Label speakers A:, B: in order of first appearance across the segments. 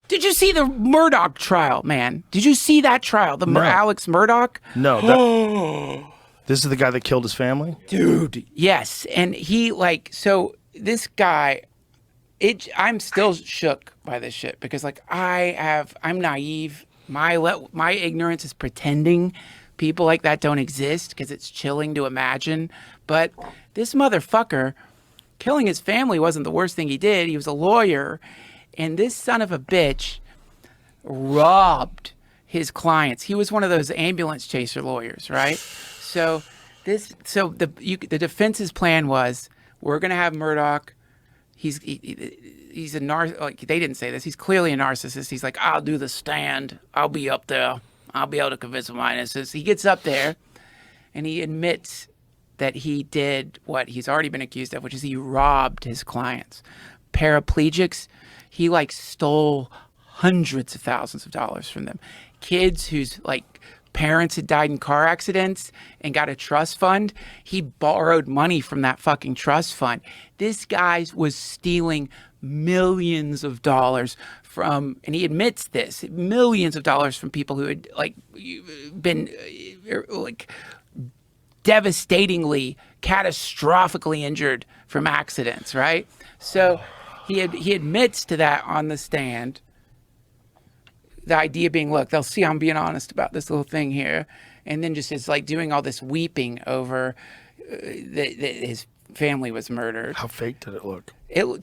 A: Did you see the Murdaugh trial, man? Did you see that trial?
B: No.
A: Alex Murdaugh?
B: No. This is the guy that killed his family?
A: Dude, yes. And he, like, so this guy, I'm still shook by this shit because, like, I'm naive. My ignorance is pretending people like that don't exist because it's chilling to imagine. But this motherfucker, killing his family wasn't the worst thing he did. He was a lawyer. And this son of a bitch robbed his clients. He was one of those ambulance chaser lawyers, right? So the defense's plan was, we're gonna have Murdaugh. He's a like, they didn't say this. He's clearly a narcissist. He's like, I'll do the stand. I'll be up there. I'll be able to convince my innocence. He gets up there, and he admits that he did what he's already been accused of, which is he robbed his clients. Paraplegics. He like stole hundreds of thousands of dollars from them. Kids whose like parents had died in car accidents and got a trust fund. He borrowed money from that fucking trust fund. This guy was stealing millions of dollars from, and he admits this, millions of dollars from people who had like been like devastatingly, catastrophically injured from accidents, right? So he admits to that on the stand. The idea being, look, they'll see I'm being honest about this little thing here. And then just is like doing all this weeping over that his family was murdered.
B: How fake did it look?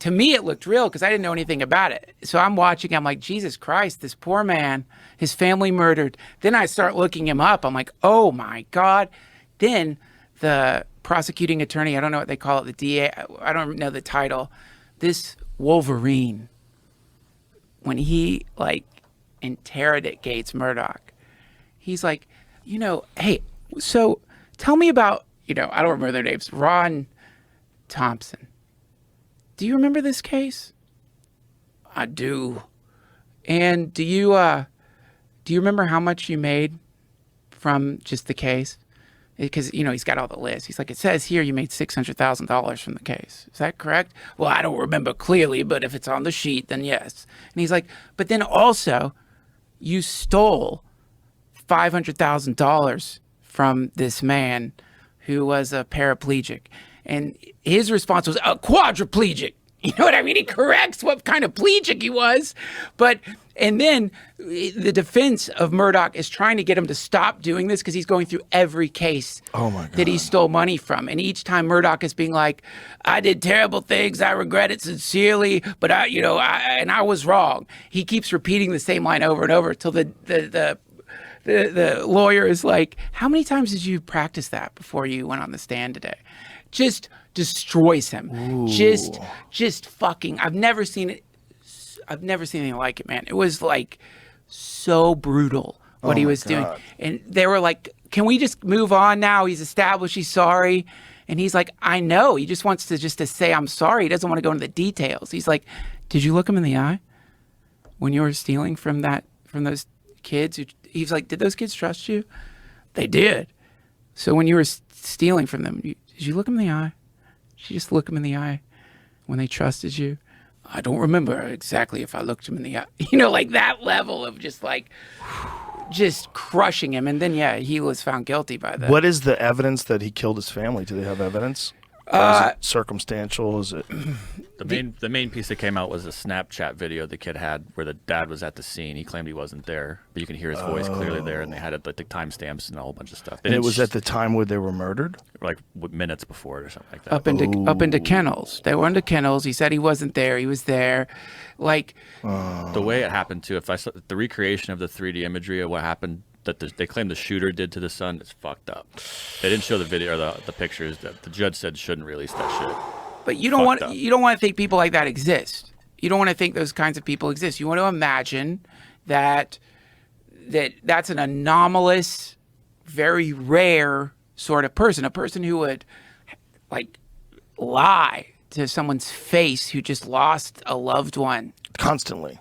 A: To me, it looked real because I didn't know anything about it. So I'm watching, I'm like, Jesus Christ, this poor man, his family murdered. Then I start looking him up. I'm like, oh my God. Then the prosecuting attorney, I don't know what they call it, the DA, I don't know the title. This Wolverine, when he like interrogates Murdaugh, he's like, hey, so tell me about, I don't remember their names, Ron Thompson. Do you remember this case? I do. And do you remember how much you made from just the case? Because, he's got all the lists. He's like, it says here you made $600,000 from the case. Is that correct? Well, I don't remember clearly, but if it's on the sheet, then yes. And he's like, but then also you stole $500,000 from this man who was a paraplegic. And his response was a quadriplegic. You know what I mean? He corrects what kind of plegic he was. And then the defense of Murdaugh is trying to get him to stop doing this because he's going through every case that he stole money from. And each time Murdaugh is being like, I did terrible things. I regret it sincerely, but I was wrong. He keeps repeating the same line over and over until the lawyer is like, how many times did you practice that before you went on the stand today? Just destroys him. Ooh. Just fucking, I've never seen anything like it, man. It was like so brutal what he was doing. And they were like, can we just move on now? He's established he's sorry. And he's like, I know. He just wants to say, I'm sorry. He doesn't want to go into the details. He's like, did you look him in the eye when you were stealing from those kids? He's like, did those kids trust you? They did. So when you were stealing from them, did you look him in the eye? Did you just look him in the eye when they trusted you? I don't remember exactly if I looked him in the eye. Like that level of just crushing him. And then, yeah, he was found guilty by that.
B: What is the evidence that he killed his family? Do they have evidence? Or is it circumstantial? Is it
C: the main piece that came out was a Snapchat video the kid had where the dad was at the scene. He claimed he wasn't there, but you can hear his voice clearly there, and they had like the timestamps and a whole bunch of stuff.
B: And it was at the time where they were murdered,
C: like minutes before it or something like that.
A: Up into kennels. They were into kennels. He said he wasn't there. He was there. Like
C: the way it happened too. If I saw the recreation of the 3D imagery of what happened. That they claim the shooter did to the son is fucked up. They didn't show the video or the pictures. That the judge said shouldn't release that shit.
A: But you don't want to think people like that exist. You don't want to think those kinds of people exist. You want to imagine that's an anomalous, very rare sort of person, a person who would like lie to someone's face who just lost a loved one
B: constantly,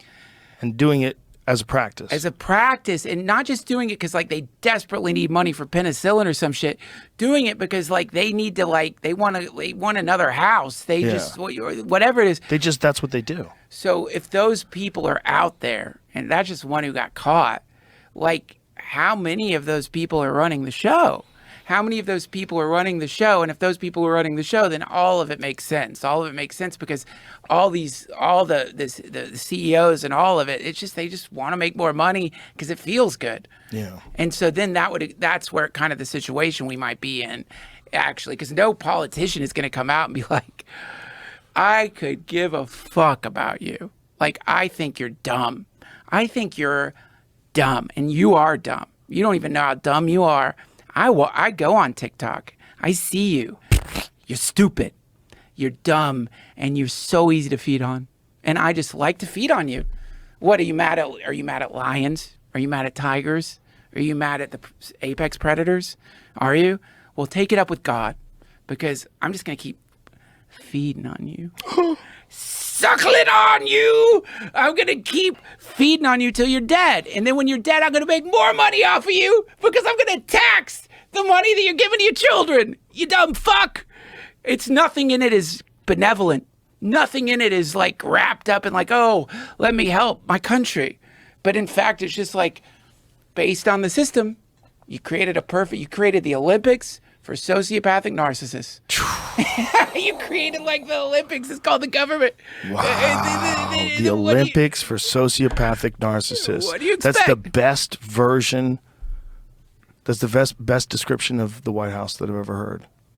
B: and doing it As a practice.
A: As a practice, and not just doing it because like they desperately need money for penicillin or some shit. Doing it because like they need to like they want another house. They just whatever it is.
B: That's what they do.
A: So if those people are out there, and that's just one who got caught, like how many of those people are running the show? How many of those people are running the show? And if those people are running the show, then all of it makes sense. All of it makes sense because the CEOs and all of it, they just want to make more money because it feels good.
B: Yeah.
A: And so then that's where kind of the situation we might be in, actually, because no politician is going to come out and be like, I could give a fuck about you. Like, I think you're dumb. I think you're dumb, and you are dumb. You don't even know how dumb you are. I go on TikTok. I see you. You're stupid. You're dumb, and you're so easy to feed on. And I just like to feed on you. What are you mad at? Are you mad at lions? Are you mad at tigers? Are you mad at the apex predators? Are you? Well, take it up with God, because I'm just gonna keep feeding on you. Suckling on you. I'm gonna keep feeding on you till you're dead, and then when you're dead, I'm gonna make more money off of you because I'm gonna tax the money that you're giving to your children. You dumb fuck. It's nothing in it is benevolent. Nothing in it is like wrapped up in like, oh, let me help my country. But in fact, it's just like based on the system. You created the Olympics for sociopathic narcissists. You created like the Olympics. It's called the government.
B: Wow. The Olympics for sociopathic narcissists.
A: What do you expect?
B: That's the best version. That's the best description of the White House that I've ever heard.